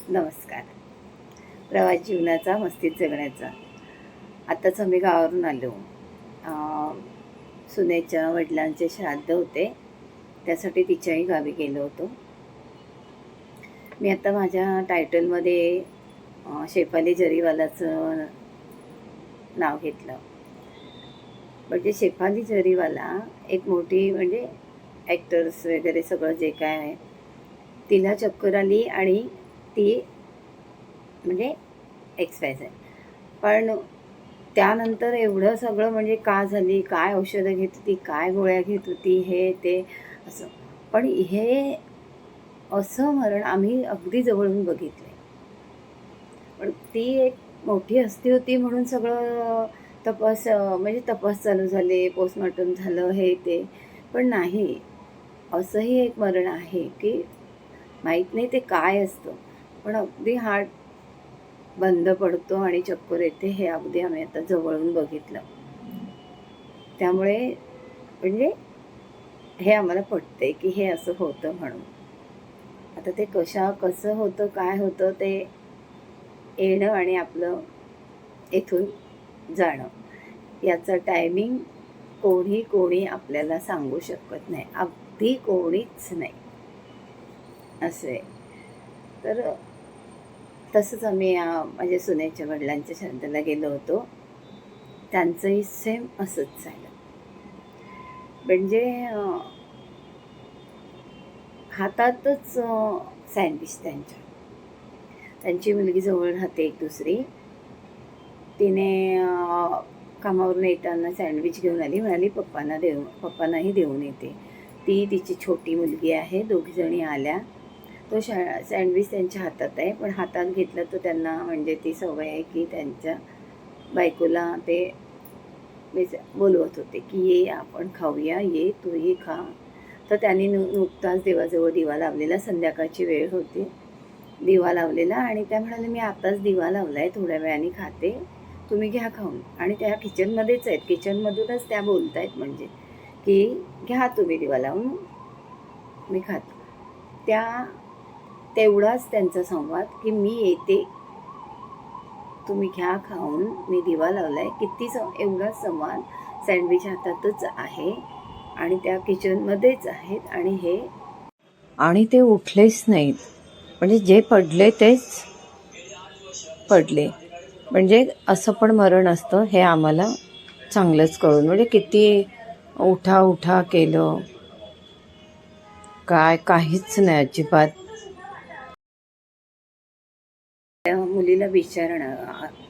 नमस्कार. प्रवास जीवनाचा मस्तीत जगण्याचा. आत्ताच आम्ही गावावरून आलो. सुनेच्या वडिलांचे श्राद्ध होते, त्यासाठी तिच्याही गावी गेलो होतो. मी आता माझ्या टायटलमध्ये शेफाली जरीवालाचं नाव घेतलं. म्हणजे शेफाली जरीवाला एक मोठी म्हणजे ॲक्टर्स वगैरे सगळं जे काय आहे, तिला चक्कर आली आणि ती म्हणजे XYZ. पण त्यानंतर एवढं सगळं म्हणजे का झाली, काय औषधं घेत होती, काय गोळ्या घेत होती, हे ते असं. पण हे असं मरण आम्ही अगदी जवळून बघितलं. पण ती एक मोठी हस्ती होती म्हणून सगळं म्हणजे तपास चालू झाले, पोस्टमॉर्टम झालं, हे ते. पण नाही, असंही एक मरण आहे की माहीत नाही ते काय असतं, पण अगदी हार्ट बंद पडतो आणि चक्कर येते, हे अगदी आम्ही आता जवळून बघितलं. त्यामुळे म्हणजे हे आम्हाला पटतंय की हे असं होतं म्हणून. आता ते कसं होतं, काय होतं, ते येणं आणि आपलं इथून जाणं याचा टायमिंग कोणी आपल्याला सांगू शकत नाही, अगदी कोणीच नाही असं आहे. तर तसंच आम्ही माझ्या सुनेच्या वडिलांच्या श्राद्धाला गेलो होतो. त्यांचंही सेम असंच झालं. म्हणजे हातातच सँडविच त्यांची मुलगी जवळ राहते एक दुसरी. तिने कामावरून येताना सँडविच घेऊन आली, म्हणाली पप्पांनाही देऊन येते. ती तिची छोटी मुलगी आहे, दोघीजणी आल्या. तो सँडविच त्यांच्या हातात आहे, पण हातात घेतलं तर त्यांना म्हणजे ती सवय आहे की त्यांच्या बायकोला ते बोलवत होते की ये आपण खाऊया, ये तूही खा. तर त्यांनी नुकताच देवाजवळ दिवा लावलेला, संध्याकाळची वेळ होती, दिवा लावलेला. आणि त्या म्हणाले मी आताच दिवा लावला आहे, थोड्या वेळाने खाते, तुम्ही घ्या खाऊन. आणि त्या किचनमध्येच आहेत, किचनमधूनच त्या बोलत आहेत म्हणजे की घ्या तुम्ही दिवा लावून, मी खातो. तेवढाच त्यांचा संवाद की मी येते, तुम्ही घ्या खाऊन, मी दिवा लावला आहे. किती एवढाच संवाद. सँडविच हातातच आहे आणि त्या किचनमध्येच आहेत आणि ते उठलेच नाहीत. म्हणजे जे पडले तेच पडले. म्हणजे असं पण मरण असतं हे आम्हाला चांगलंच कळून. म्हणजे किती उठा केलं, काहीच नाही अजिबात. त्या मुलीला विचारणं,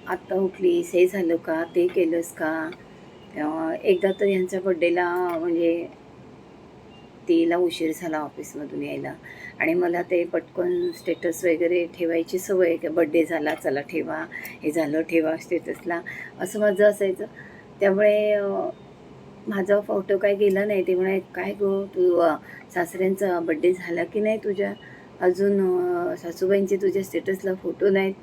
आत्ता उठलीस, हे झालं का, ते केलंस का. एकदा तर यांच्या बड्डेला म्हणजे तिला उशीर झाला ऑफिसमधून यायला आणि मला ते पटकन स्टेटस वगैरे ठेवायची सवय आहे की बड्डे झाला चला ठेवा, हे झालं ठेवा स्टेटसला, असं माझं असायचं. त्यामुळे माझा फोटो काय गेला नाही. ते म्हणे काय गो तू सासऱ्यांचा बड्डे झाला की नाही तुझ्या, अजून सासूबाईंचे तुझ्या स्टेटसला फोटो नाहीत.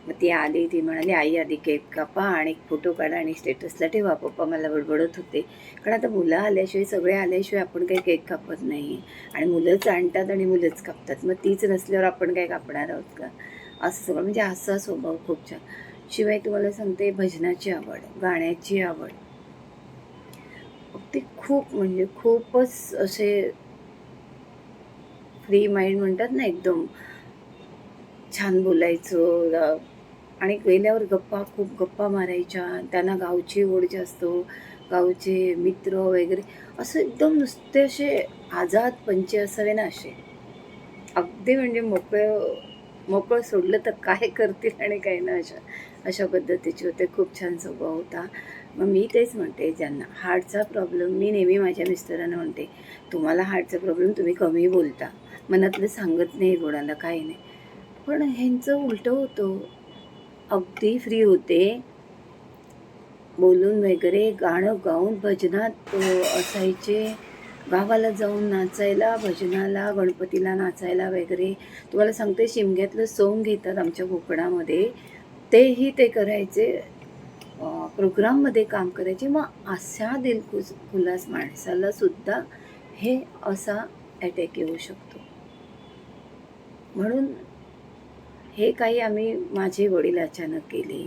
मग ती आली, ती म्हणाली आई आधी केक कापा आणि फोटो काढा आणि स्टेटसला ठेवा. पप्पा मला बडबडत होते, कारण आता मुलं आल्याशिवाय, सगळे आल्याशिवाय आपण काही केक कापत नाही आणि मुलंच आणतात आणि मुलंच कापतात. मग तीच नसल्यावर आपण काय कापणार आहोत का, असं सगळं. म्हणजे असा स्वभाव खूप छान. शिवाय तुम्हाला सांगते, भजनाची आवड, गाण्याची आवड, ते खूप म्हणजे खूपच असे फ्री माइंड म्हणतात ना, एकदम छान बोलायचं. आणि गेल्यावर खूप गप्पा मारायच्या. त्यांना गावची ओढ जास्त, गावचे मित्र वगैरे, असं एकदम नुसते असे आझाद पंचे असावे ना, असे अगदी म्हणजे मोकळं सोडलं तर काय करतील आणि काय ना, अशा पद्धतीचे होते. खूप छान स्वभाव होता. मग मी तेच म्हणते, ज्यांना हार्टचा प्रॉब्लेम, मी नेहमी माझ्या मिस्टरांना म्हणते, तुम्हाला हार्टचा प्रॉब्लेम, तुम्ही कमी बोलता, मनातलं सांगत नाही कोणाला, काही नाही. पण ह्यांचं उलटं होतं, अगदी फ्री होते, बोलून वगैरे, गाणं गाऊन भजनात असायचे, गावाला जाऊन नाचायला, भजनाला, गणपतीला नाचायला वगैरे. तुम्हाला सांगते, शिमग्यातलं सोंग घेतात आमच्या कोकणामध्ये, तेही ते करायचे, प्रोग्राममध्ये काम करायचे. मग अशा दिलखुलास माणसाला सुद्धा हे असा अटॅक येऊ शकतो. म्हणून हे काही आम्ही, माझे वडील अचानक केले,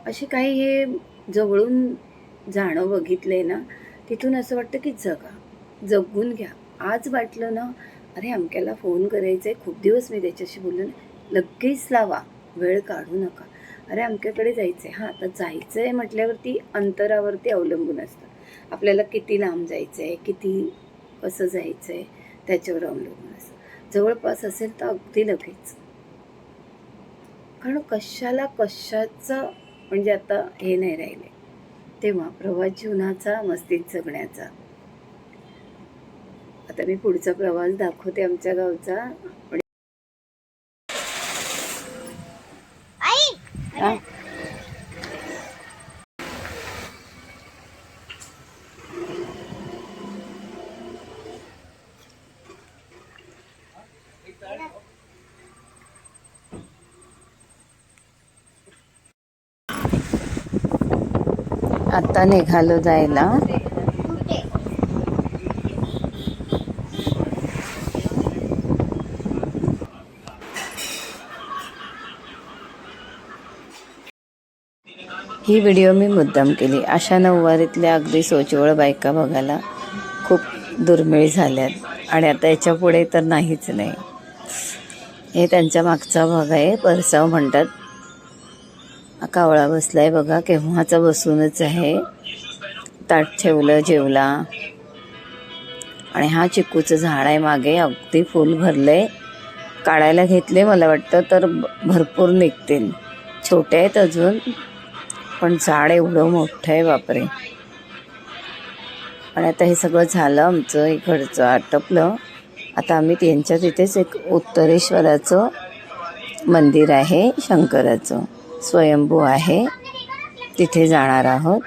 असे काही हे जवळून जाणं बघितलंय ना, तिथून असं वाटतं की जगून घ्या. आज वाटलं ना, अरे अमक्याला फोन करायचा आहे, खूप दिवस मी त्याच्याशी बोललो नाही, लगेच लावा, वेळ काढू नका. अरे अमक्याकडे जायचं आहे, हां आता जायचं आहे म्हटल्यावरती अंतरावरती अवलंबून असतं. आपल्याला किती लांब जायचं आहे, किती कसं जायचं आहे त्याच्यावर अवलंबून असतं. जवळपास असेल तर अगदी लगेच. कारण कशाचं म्हणजे आता हे नाही राहिले. तेव्हा प्रवास जीवनाचा, मस्तीत जगण्याचा. आता मी पुढचा प्रवास दाखवते आमच्या गावचा. आता निघालो जायला. ही व्हिडिओ मी मुद्दाम केली. अशा नऊवारीतल्या अगदी सोजवळ बायका बघायला खूप दुर्मिळ झाल्यात आणि आता याच्या पुढे तर नाहीच नाही. हे त्यांच्या मागचा भाग आहे, परसाव म्हणतात. कावळा बसलाय बघा, केव्हाचा बसूनच आहे. ताट ठेवलं, जेवला. आणि हा चिकूचं झाड आहे मागे, अगदी फुल भरलंय. काढायला घेतले मला वाटतं तर भरपूर निघतील. छोटे आहेत अजून, पण झाड एवढं मोठं आहे, बापरे. आणि आता हे सगळं झालं आमचं इकडचं, आटपलं. आता आम्ही त्यांच्या तिथेच एक उत्तरेश्वराचं मंदिर आहे, शंकराचं स्वयंभू आहे, तिथे जाणार आहोत.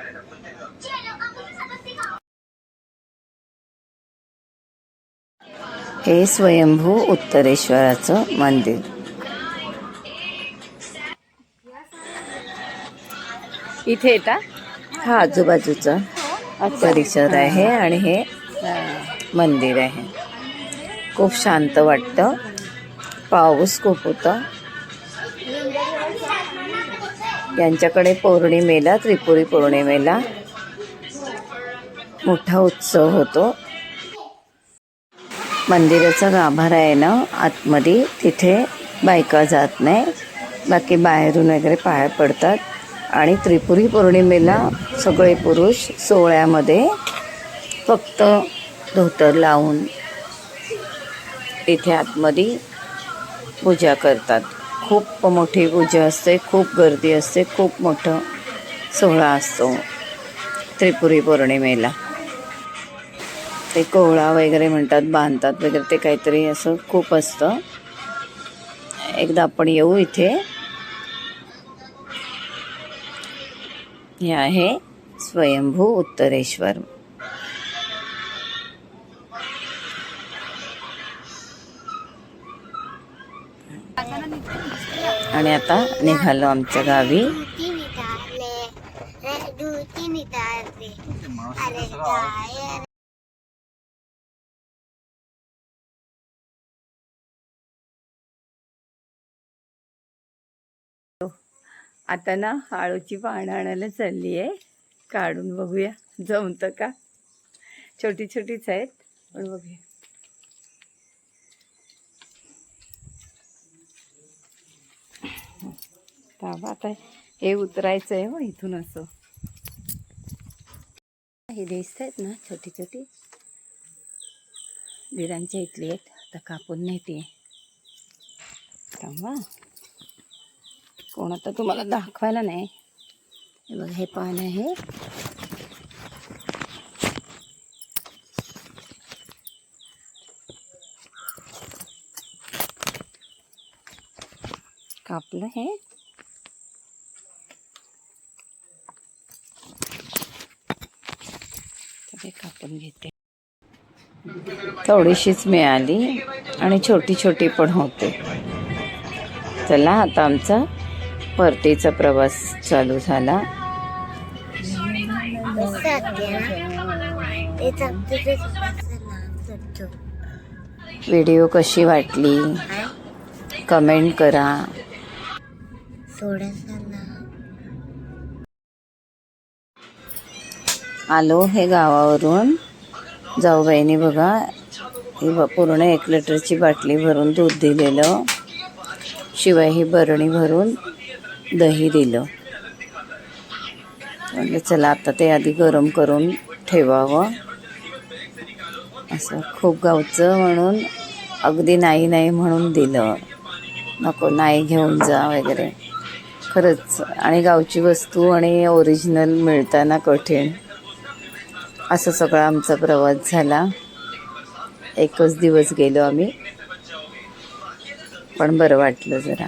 हे स्वयंभू उत्तरेश्वराचं मंदिर. इथे येता हा आजूबाजूचा परिसर आहे आणि हे मंदिर आहे. खूप शांत वाटतं. पाऊस खूप होता. यांच्याकडे पौर्णिमेला, त्रिपुरी पौर्णिमेला मोठा उत्सव होतो. मंदिराचा गाभारा आहे ना आतमध्ये, तिथे बायका जात नाही, बाकी बाहेरून वगैरे पाया पडतात. आणि त्रिपुरी पौर्णिमेला सगळे पुरुष सोहळ्यामध्ये फक्त धोतर लावून इथे आतमध्ये पूजा करतात. खूप मोठी पूजा असते, खूप गर्दी असते, खूप मोठं सोहळा असतो त्रिपुरी पौर्णिमेला. ते कोहळा वगैरे म्हणतात, बांधतात वगैरे, ते काहीतरी असं खूप असतं. एकदा आपण येऊ इथे. हे आहे स्वयंभू उत्तरेश्वर. आणि आता निघालो आमच्या गावी. आता ना आळूची पानं आणायला चालली आहे. काढून बघूया जमतं का. छोटी छोटीच आहेत पण बघूया. आता हे उतरायचं आहे. हो इथून असं हे दिसत आहेत ना छोटी छोटी, दिरांच्या इथली आहेत. आता कापून नेते. थांबा, कोण आता तुम्हाला दाखवायला नाही. हे बघा, हे पान आहे. कापलं हे. तर कापून घेते. थोडीशीच मिळाली आणि छोटी छोटी पण होते. चला आता आमचा परतीचा प्रवास चालू झाला. व्हिडिओ कशी वाटली कमेंट करा. थोडासा ना आलो हे गावावरून. जाऊबाईने बघा ही पूर्ण 1 लिटरची बाटली भरून दूध दिलेलं, शिवाय ही बरणी भरून दही दिलं. म्हणजे चला आता ते आधी गरम करून ठेवावं. असं खूप गावचं म्हणून अगदी नाही नाही म्हणून दिलं, नको नाही घेऊन जा वगैरे. खरंच, आणि गावची वस्तू आणि ओरिजिनल मिळताना कठीण. असं सगळा आमचा प्रवास झाला. 1च दिवस गेलो आम्ही, पण बरं वाटलं जरा.